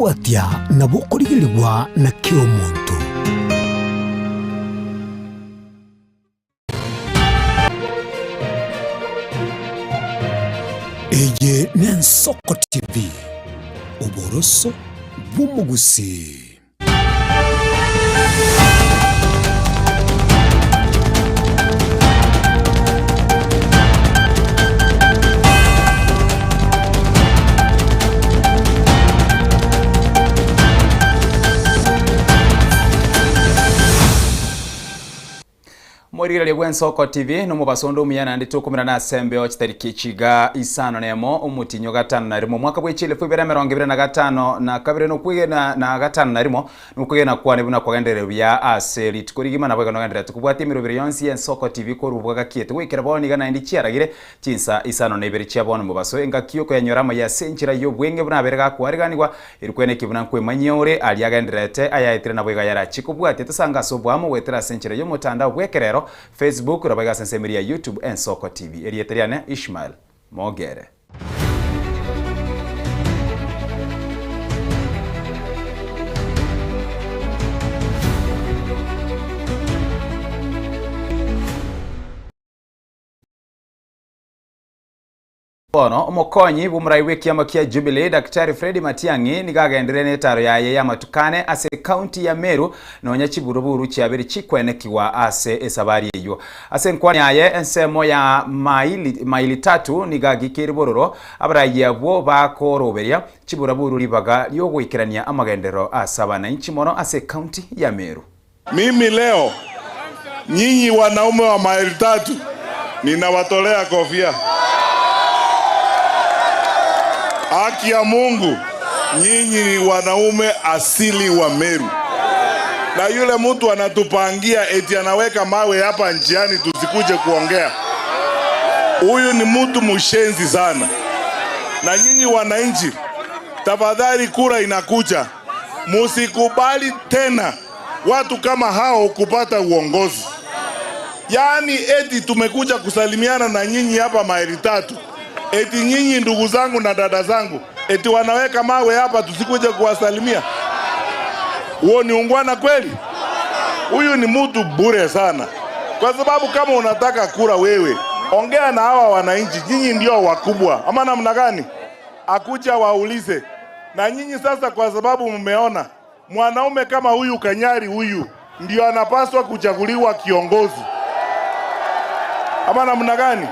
bwatia na bukurigirirwa na kiomuntu. Eye Nensoko TV, uboroso bw'umugusi. Mwirigire Nensoko TV no mubasondo umuyana ndi tukumira na sembe o chitariki chiga isano nemo umutinyo gatano na rimo mwaka bw'echile fubera 2025 na kabire no kwigena na gatano na rimo nukwigena kwa nebuna kwa gendere bya aseli tukurigima na bwega no gendere tukubwati mirobire yonsi Nensoko TV ko rubwaga kiete wikira boni gana ndi chiaragire chinsa isano ne bere chiabona mubaso enga kiyoko yanyorama ya senchira yo bwenge buna berega kwariganirwa irikwene kibuna kwe manyore aliagenderete ayayitira na bwega yara chikubwati tusanga sobwamo wetera senchira yo mutanda bwekerero Facebook rabaga sensemeria YouTube Nensoko TV erieteriane Ishmael Mogere. Bono omukonyi bumurai wiki ya makia Jubilee Daktari Fred Matiang'i nigagendere netaro yaye ya matukane ase county ya Meru nonya chiburuburu chiabiri chikwenekiwa ase esabari eyo ase nkwani yaye ensemo ya maili 3 nigagikiri bororo abaraye abo bakoroberia chiburuburu libaga lyogwikirania amagendero asabana inchi mono ase county ya Meru. Mimi leo nyinyi wanaume wa maili 3 ninawatolea kofia. Haki ya Mungu, nyinyi ni wanaume asili wa Meru. Na yule mtu anatupangia eti anaweka mawe hapa njiani tusikuje kuongea. Huyu ni mtu mshenzi sana. Na nyinyi wananchi, tafadhali kura inakuja. Musikubali tena watu kama hao kupata uongozi. Yaani eti tumekuja kusalimiana na nyinyi hapa maili 3. Eti nyinyi ndugu zangu na dada zangu, eti wanaweka mawe hapa tusikuje kuwasalimia. Huo ni ungwana kweli? Huyu ni mtu bure sana. Kwa sababu kama unataka kura wewe, ongea na hawa wananchi, nyinyi ndio wakubwa. Ama namna gani? Akuja waulize. Na nyinyi sasa kwa sababu mmeona mwanaume kama huyu Kanyari huyu ndio anapaswa kuchaguliwa kiongozi. Ama namna gani?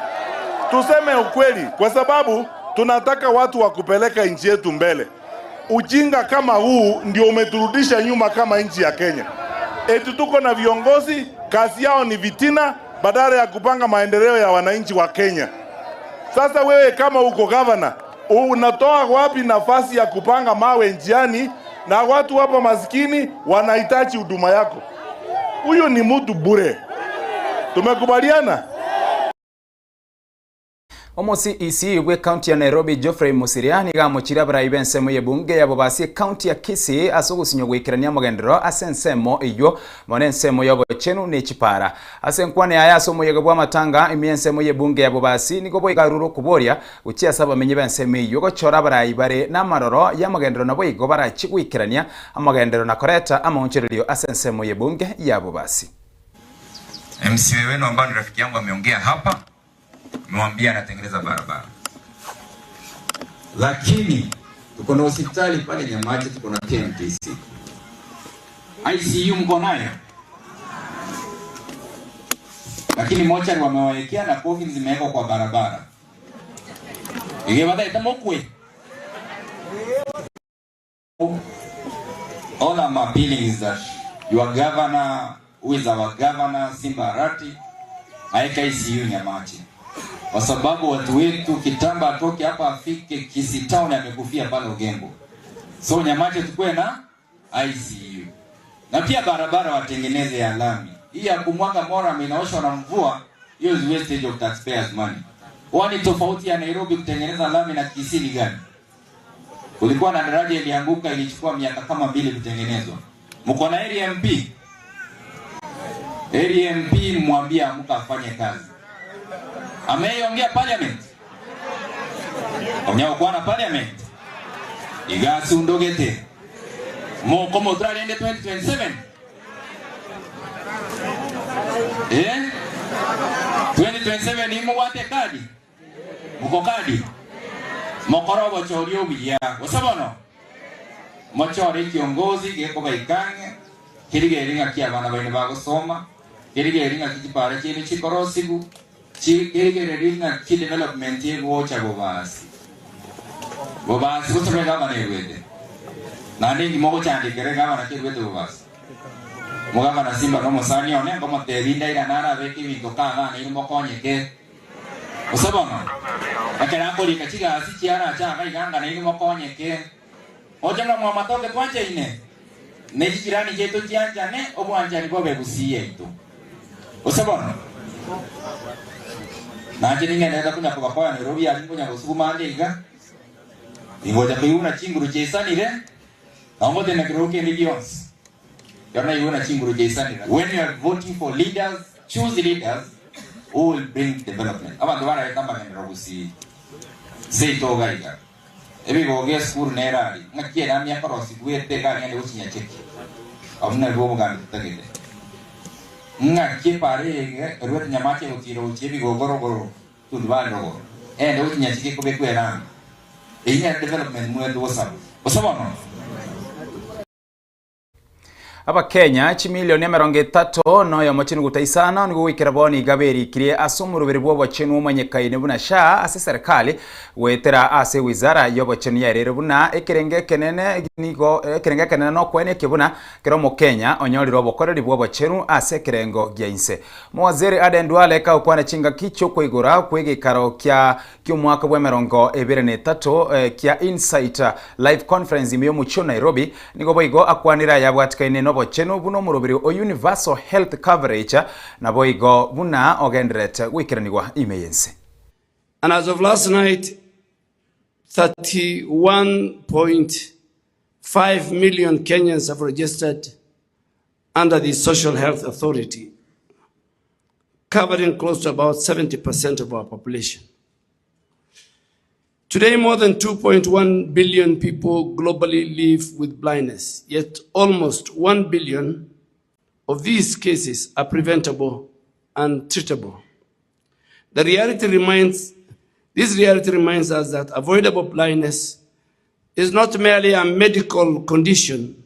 Tuseme ukweli kwa sababu tunataka watu wa kupeleka nchi yetu mbele. Ujinga kama huu ndio umeturudisha nyuma kama nchi ya Kenya. Eti tuko na viongozi kazi yao ni vitina badala ya kupanga maendeleo ya wananchi wa Kenya. Sasa wewe kama uko governor, unatoa wapi nafasi ya kupanga mawe njiani na watu hapa maskini wanahitaji huduma yako? Huyo ni mtu bure. Tumekubaliana? Omosi isi we county ya Nairobi Geoffrey Musiriani gamuchira barayi bensemo yebunge yabo basi county ya Kisii asogusinyo gwikirania magendero asensemo iyo monensemo yabo chenu nechipara asenkwane aya somo yegabwa matanga imiensemo yebunge yabo basi nigobo igaruro kuboria uchia saba menye bensemo iyo gochora barayi bare na maroro ya magendero nabo igo barachi gwikirania amagendero na koreta amonchererio asensemo yebunge yabo basi. MCA wenu ambao ni rafiki yangu ameongea hapa, mwambia anatengeneza barabara. Lakini tuko na hospitali pale Nyamache, tuko na KMTC. ICU mko nayo. Lakini mochari wamewawekea na coffin zimewekwa kwa barabara. Ingebada itamokwe. All I'm appealing is that your governor, who is our governor, Simba Arati, aeka ICU Nyamache. Kwa sababu watu wetu kitamba atoke hapa afike Kisii town amekufia pale Ogembo. So Nyamache tukue na ICU. Na pia barabara watengeneze ya lami. Hii ya kumwaga mora inaoshwa na mvua, hiyo is wastage of taxpayers money. Wani tofauti ya Nairobi kutengeneza lami na Kisii ni gani? Kulikuwa na daraja ilianguka ilichukua miaka kama 2 kutengenezwa. Mko na area MP? Area MP mwambie amka afanye kazi. Ameongea parliament. Onyao kwa na parliament. Igasi undogete. Como traende 2027. 2027 ni mwate kadi. Muko kadi. Mokorobo chorio biya. Usabono. Mochori kiongozi geko baikange. Kirigeringa kia bana bane bagosoma. Kirigeringa kitipara chini chikorosigu. Kirigeringa ki development ye wocha bobasi. Bobasi kutoka kama negwede. Nani ngimo chandi gerega bana kirwede bobasi. Muganga na Simba no musani one como te vinda ira nara veki vitoka na ni mokonye ke. Usabono. Akera koli kachiga asichiara cha kai ganga na ni mokonye ke. Ojenga mwa matoke twanje ine. Neji jirani jetu jianja ne obwanja ni bobe busiye itu. Usabono. Na jini ngene kunya kwa kwa Nairobi ali kunya kusukuma ande iga. Ingoja kuiuna chinguru jesani re. Naomba na kiroke ni Beyonce. When you are voting for leaders, choose leaders who will bring development. Aba ndwara yakamba ngenda kusi. Say to gaiga. Ebi goge school nerari. Ngakie na myaka rosi kuete ka ngende usinya cheki. Amuna gomo ga tagede. Ngakie pare ruwet nyamache utiro uchebi gogoro tudwalo. Ende usinya cheki ko bekwera. Enya development mwendo wasabu. Wasabono. Aba Kenya chimilioni 30 no ya machinu gutaisana ni gwikira boni gaberi kirie asumurubiri bwo bachenu manyekaine buna sha ase serikali wetera ase wizara yo bachenu ya rero buna ekirenge kenene no kwene kibuna kero mo Kenya onyoriro bokoreri bwo bachenu ase kirengo gyainse Mwaziri Aden Duale ka ukwana chinga kicho kwigura kwigikaro kya mwaka bwa 2023 kya Insight live conference imiyo mucho Nairobi nigo boigo akwanira yabwatikaine no bochenu buno murubiri o universal health coverage na boigo buna ogendret wikiranigwa imeyense. And as of last night, 31.5 million Kenyans have registered under the Social Health Authority, covering close to about 70% of our population. Today, more than 2.1 billion people globally live with blindness, yet almost 1 billion of these cases are preventable and treatable. This reality reminds us that avoidable blindness is not merely a medical condition,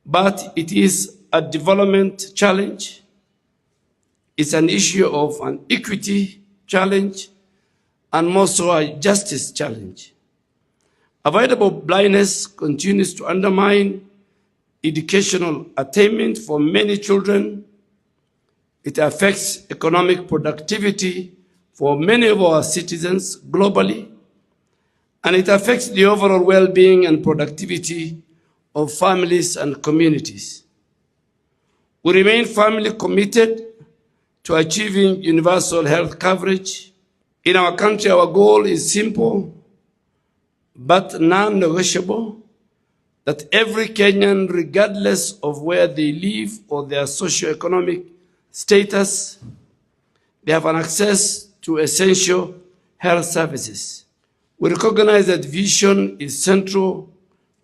but it is a development challenge. It's an issue of an equity challenge, and more so a justice challenge. Avoidable blindness continues to undermine educational attainment for many children. It affects economic productivity for many of our citizens globally, and it affects the overall well-being and productivity of families and communities. We remain firmly committed to achieving universal health coverage. In our country, our goal is simple but non-negotiable, that every Kenyan, regardless of where they live or their socio-economic status, they have an access to essential health services. We recognize that vision is central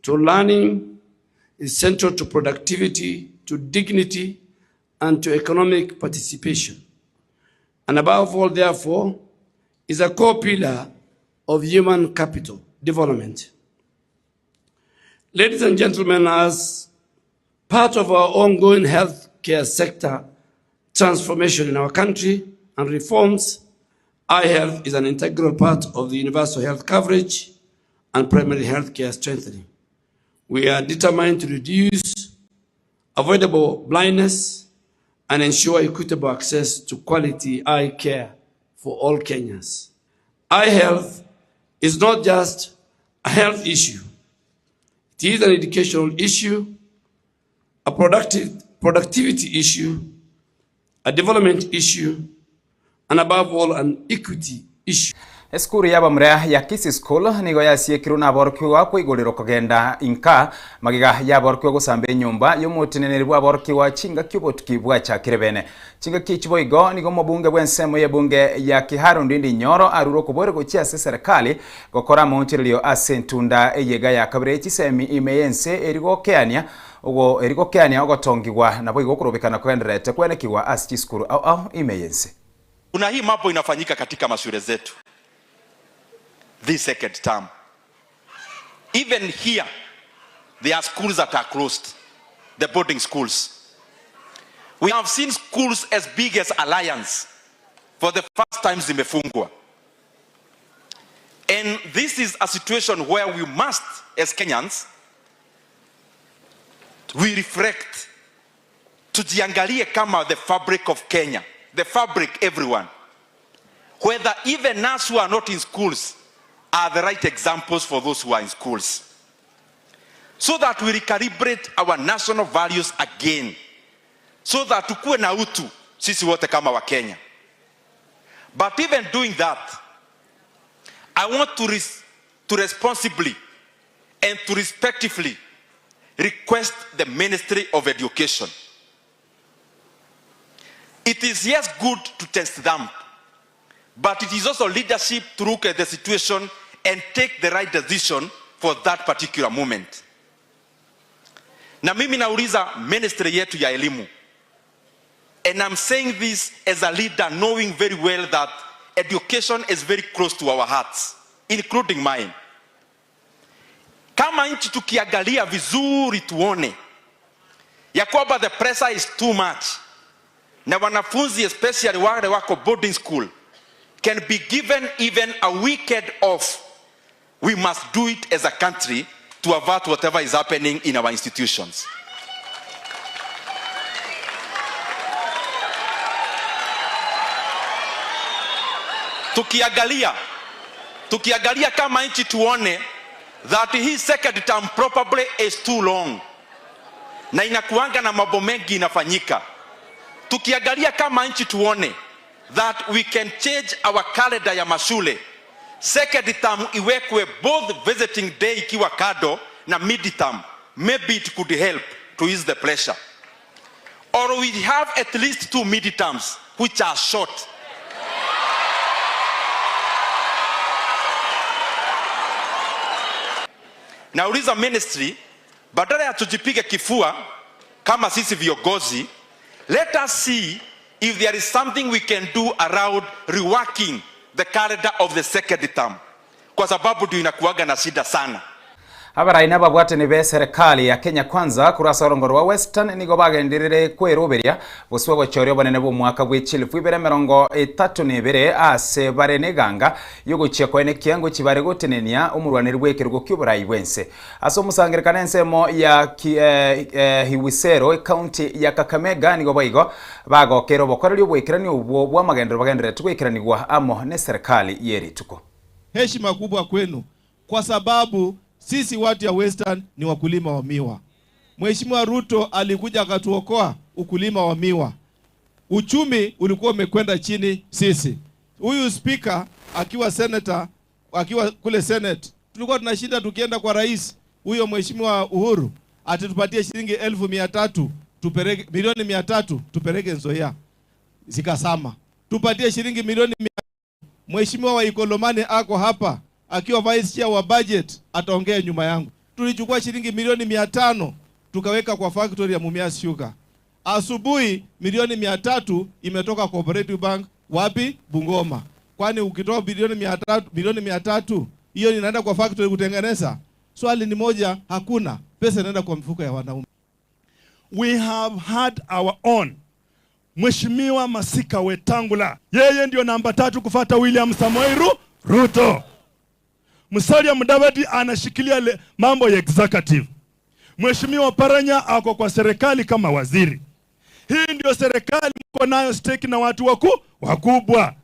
to learning, is central to productivity, to dignity, and to economic participation. And above all, therefore, is a core pillar of human capital development. Ladies and gentlemen, as part of our ongoing healthcare sector transformation in our country and reforms, iHealth is an integral part of the universal health coverage and primary health care strengthening. We are determined to reduce avoidable blindness and ensure equitable access to quality eye care for all Kenyans. Eye health is not just a health issue. It is an educational issue, a productivity issue, a development issue, and above all, an equity issue. Eskuru yaba mrea ya Kisi School nigo yasiekirwo na aborkiwa kwiguriro kugenda inka magiga yaborkiwa gusambe nyumba y'umutineneri bwa aborkiwa chinga kyubotuki bwa chakirebene chinga kichiboigo nigo mubunge bwensemo ye bunge ya Kiharu Ndindi Nyoro aruro kubore guchia serikali gokora montirio asentunda eyega ya kabire chisemi imeyense erigokeania ugo erigokeania ogotongigwa nabo igokurubikana kwenderete kwenekiwa aschi skuru au imeyense. Kuna hii mambo inafanyika katika mashule zetu. This second term. Even here, there are schools that are closed. The boarding schools. We have seen schools as big as Alliance for the first time zimefungwa. And this is a situation where we must, as Kenyans, we reflect. Tujiangalie kama the fabric of Kenya. The fabric, everyone. Whether even us who are not in schools are the right examples for those who are in schools. So that we recalibrate our national values again. So that tukue na utu, sisi wote kama wa Kenya. But even doing that, I want to responsibly and to respectively request the Ministry of Education. It is yes good to test them, but it is also leadership to look at the situation and take the right decision for that particular moment. Na mimi nauliza ministry yetu ya elimu, and I'm saying this as a leader knowing very well that education is very close to our hearts, including mine. Kama nchi tukiangalia vizuri tuone ya kwamba the pressure is too much, na wanafunzi especially wale wako boarding school can be given even a weekend off, we must do it as a country to avert whatever is happening in our institutions. Tukiangalia kama nchi tuone that his second term probably is too long, na inakuanga na mambo mengi inafanyika. Tukiangalia kama nchi tuone that we can change our calendar ya mashule. Second term iwekwe both visiting day ikiwa kado na mid term. Maybe it could help to ease the pressure. Or we have at least 2 mid terms which are short. Nauliza ministry, badala ya tujipige kifua kama sisi viongozi, let us see if there is something we can do around reworking the calendar of the second term. Kwa sababu ndio inakuaga na shida sana. Habara ina babwate ni be serikali ya Kenya Kwanza kurasa orongoro wa Western nigo bagendirire kweruberia buswa bochorio banene bo mwaka gw'echilifu 2032 ase bare neganga yogochia kwene kiango kibare gotenenia umurwaniri bwekirgo ky'uburayi bwense aso musangerekana ensemo ya Hiwisero county ya Kakamega nigo baigo bagokero bokorero bwekirani ubwo bwa magendero bagendere twekiraniwa amo ne serikali yeri tuko. Heshima kubwa kwenu kwa sababu sisi watu ya Western ni wakulima wa miwa. Mheshimiwa Ruto alikuja akatuokoa ukulima wa miwa. Uchumi ulikuwa umekwenda chini sisi. Huyu speaker akiwa senator, akiwa kule Senate, tulikuwa tunashinda tukienda kwa rais. Huyo Mheshimiwa Uhuru atatupatia shilingi 1,300 tupeleke milioni 300 tupeleke Nzoia. Zikasama. Tupatie shilingi milioni 100. Mheshimiwa wa Ikolomani ako hapa akiwa vice chair wa budget ataongea nyuma yangu. Tulichukua shilingi milioni 500 tukaweka kwa factory ya Mumias Sugar. Asubuhi milioni 300 imetoka Cooperative Bank wapi? Bungoma. Kwani ukitoa milioni 300 hiyo inaenda kwa factory kutengeneza? Swali ni moja, hakuna. Pesa inaenda kwa mfuko ya wanaume. We have had our own Mheshimiwa Masika Wetangula. Yeye ndio namba 3 kufuata William Samoei Ruto. Musalia Mudavadi anashikilia mambo ya executive. Mheshimiwa Paranya ako kwa serikali kama waziri. Hii ndio serikali mko nayo stake na watu wakubwa.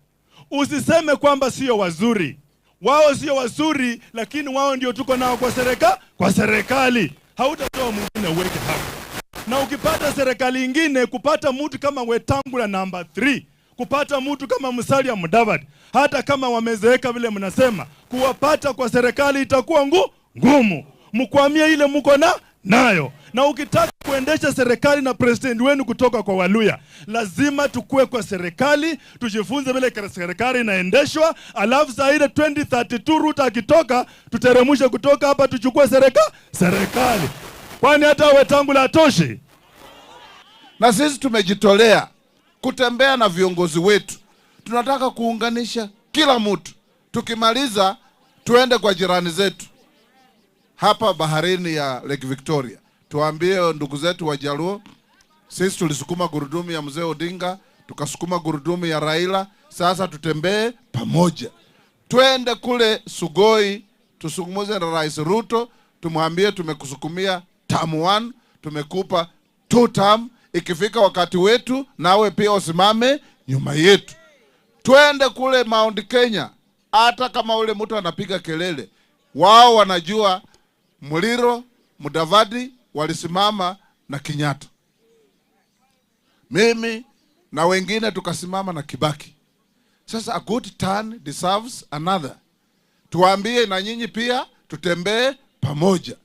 Usiseme kwamba sio wazuri. Wao sio wazuri, lakini wao ndio tuko nao kwa serikali. Hautatoa mwingine uweke hapa. Na ukipata serikali nyingine kupata mtu kama Wetangula namba 3 kupata mtu kama Musalia Mudavadi, hata kama wamezeeka vile mnasema, kuwapata kwa serikali itakuwa ngumu. Mkwamie ile mko nayo. Na ukitaka kuendesha serikali na president wenu kutoka kwa Waluya, lazima tukue kwa serikali, tujifunze vile serikali inaendeshwa, alafu saa ile 2032 Ruto akitoka, tuteremushe kutoka hapa tuchukue serikali. Kwani hata Wetangula atoshi? Na sisi tumejitolea kutembea na viongozi wetu. Tunataka kuunganisha kila mtu. Tukimaliza tuende kwa jirani zetu hapa baharini ya Lake Victoria. Tuambie ndugu zetu wa Jaluo, sisi tulisukuma gurudumu ya Mzee Odinga, tukasukuma gurudumu ya Raila, sasa tutembee pamoja. Twende kule Sugoi, tusungumuze na Rais Ruto, tumwambie tumekusukumia term 1, tumekupa 2 term, ikifika wakati wetu nawe pia usimame nyuma yetu. Twende kule Mount Kenya, hata kama ule mtu anapiga kelele, wao wanajua Muliro, Mudavadi walisimama na Kenyatta. Mimi na wengine tukasimama na Kibaki. Sasa a good turn deserves another. Tuambie na nyinyi pia tutembee pamoja.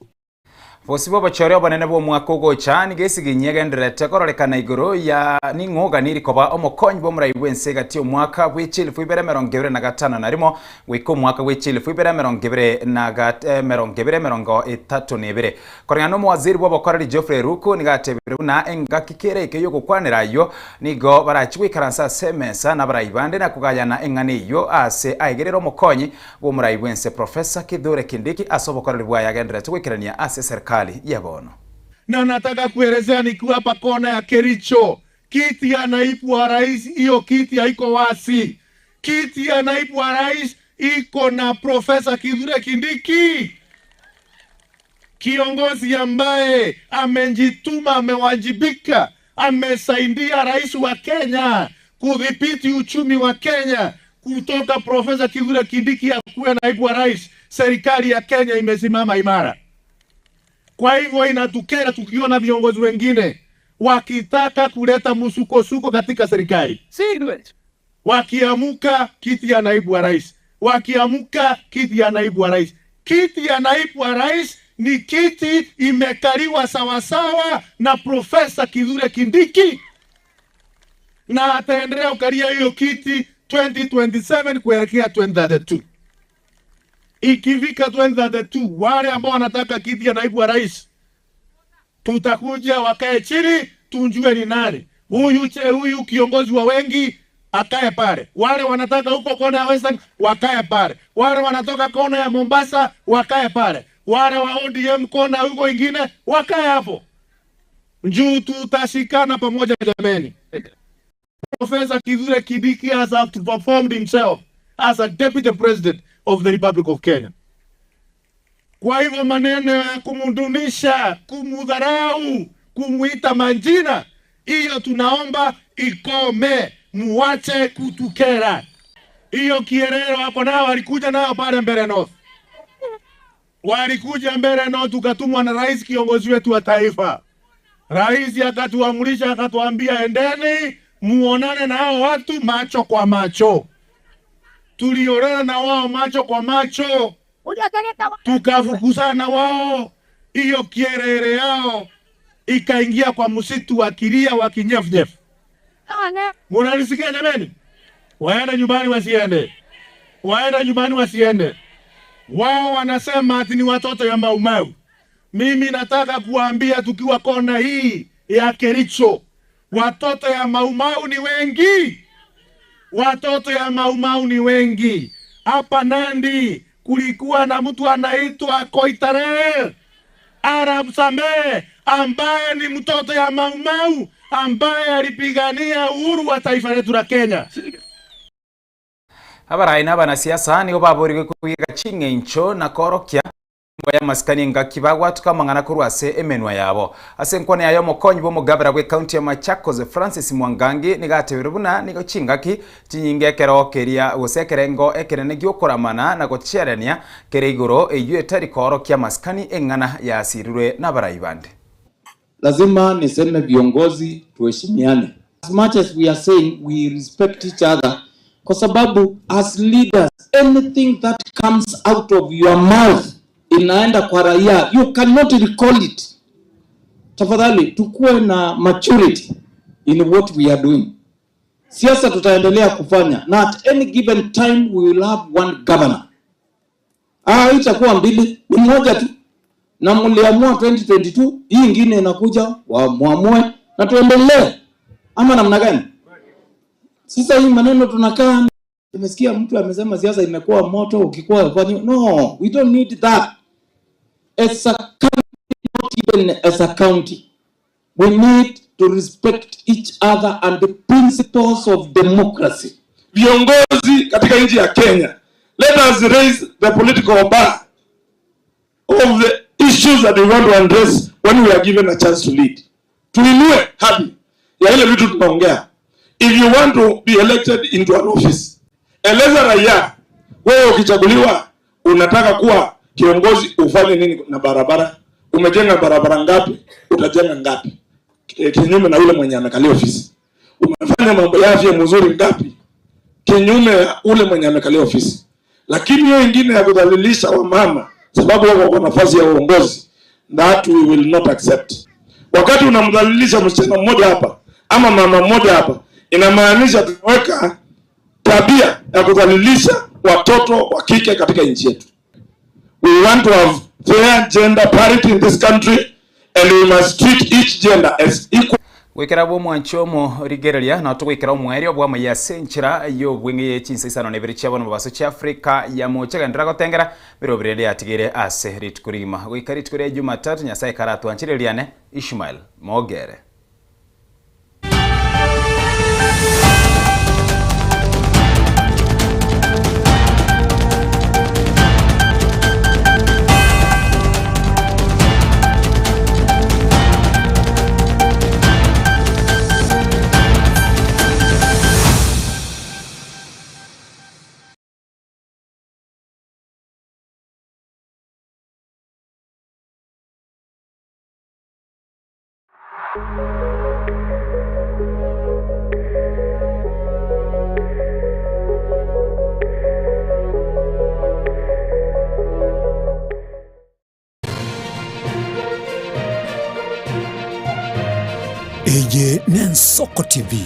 Fosibo bachore banene bo mwaka ugocha nigesiginyegenderete kororekana iguru ya ningoga niri koba omokonyi bo murai wense gati omwaka w'echili fuibere 2025 narimo wiko mwaka w'echili fuibere 2032 korengano mwaziri bo bakorari Geoffrey Ruku nigatebere na engakikere ke yogokwanira yo nigo barachigwe karansa semesa na barai bande na kugayana engane yo ase aigerero omokonyi bo murai wense Professor Kithure Kindiki asobokorari bwa yagenderete gwikirania ase serikali ya bono. Na nataka kuelezea nikiwa hapa kona ya Kericho, kiti ya naibu wa rais, hiyo kiti haiko wasi. Kiti ya naibu wa rais iko na Profesa Kithure Kindiki, kiongozi ambaye amejituma, amewajibika, amesaidia rais wa Kenya kudhibiti uchumi wa Kenya. Kutoka Profesa Kithure Kindiki ya kuwa naibu wa rais, serikali ya Kenya imesimama imara. Kwa hivyo inatukera tukiona viongozi wengine wakitaka kuleta msukosuko katika serikali. Wakiamuka kiti ya naibu wa rais. Wakiamuka kiti ya naibu wa rais. Kiti ya naibu wa rais ni kiti imekaliwa sawasawa na Profesa Kithure Kindiki. Na ataendelea kukalia hiyo kiti 2027 kuelekea 2032. Ikifika 2032, wale ambao wanataka kiti ya naibu wa rais, tutakuja wakae chini, tunjue ni nani. Huyu kiongozi wa wengi akae pale. Wale wanataka huko kona ya Western wakae pale. Wale wanatoka kona ya Mombasa wakae pale. Wale wa ODM kona huko ingine wakae hapo. Njoo tutashikana pamoja jameni. Professor Kithure Kindiki has performed himself as a deputy president of the Republic of Kenya. Kwa hivyo maneno ya kumudunisha, kumudharau, kumuita manjina, hiyo tunaomba ikome, muache kutukera. Hiyo kierero hapo nao walikuja nao pale Mbeere North. Walikuja Mbeere North, tukatumwa na rais, kiongozi wetu wa taifa. Rais akatuamrisha, akatuambia endeni muonane na hao watu macho kwa macho. Tulionana na wao macho kwa macho, tukafukuzana na wao. Hiyo kierere yao ikaingia kwa msitu wa kilia wa kinyefnyef. Munanisikia jameni? Waenda nyumbani wasiende. Waenda nyumbani wasiende. Wao wanasema ati ni watoto ya Mau Mau. Mimi nataka kuambia tukiwa kona hii ya Kericho, watoto ya Mau Mau ni wengi. Watoto ya Mau Mau ni wengi. Hapa Nandi kulikuwa na mtu anaitwa Koitalel Arap Samoei ambaye ni mtoto ya Mau Mau ambaye alipigania uhuru wa taifa letu la Kenya. Abaraina banasiasa nigo baborigwe kuyiga chingencho na korokia ya maskani ngakibagwa tukamangana kurwase emenwa yabo asenkone yayo mokonyi bo mugabira gwe county ya Machakos Francis Mwangangi nigatebere buna nigo chingaki chinyinge kero keria usekerengo ekerene gyokoramana na gocherania kereigoro eyu etari korokia maskani engana ya sirirwe na baraibande. Lazima niseme viongozi tuheshimiane. as much as we are saying we respect each other, kwa sababu as leaders, anything that comes out of your mouth inaenda kwa raia, you cannot recall it. Tafadhali tukuwe na maturity in what we are doing. Siasa tutaendelea kufanya, na at any given time we will have one governor. Itakuwa mbili, ni moja tu. Na mliamua 2022, hii ingine inakuja muamue na tuendelee. Ama namna gani? Sasa hii maneno tunakaa, nimesikia mtu amesema siasa imekuwa moto ukikuwa fanya. No, we don't need that. As a country, not even as a county, we need to respect each other and the principles of democracy. Viongozi katika nchi ya Kenya, let us raise the political bar of the issues that we want to address when we are given a chance to lead. Tuinue hadi ya ile vitu tunaongea. If you want to be elected into an office, eleza raia, wewe ukichaguliwa unataka kuwa kiongozi ufanye nini na barabara? Umejenga barabara ngapi? Utajenga ngapi? Kinyume na ule mwenye amekalia ofisi. Umefanya mambo ya afya mzuri ngapi? Kinyume na ule mwenye amekalia ofisi. Lakini hiyo ingine ya kudhalilisha wamama sababu wako kwa nafasi ya uongozi, that we will not accept. Wakati unamdhalilisha msichana mmoja hapa ama mama mmoja hapa, inamaanisha tunaweka tabia ya kudhalilisha watoto wa kike katika nchi yetu. We want to have fair gender parity in this country and we must treat each gender as equal. Wikira bwo mwanchomo rigereria na tuwikira omwerio bwa maya senchira yo bwingi chinsa isano ne biri chabona baso cha Afrika ya mochega ndirago tengera biro birele atigere ase ritkurima wikari ritkurya Jumatatu nyasaye karatu anchireliane Ishmael Mogere. Eye Nensoko TV.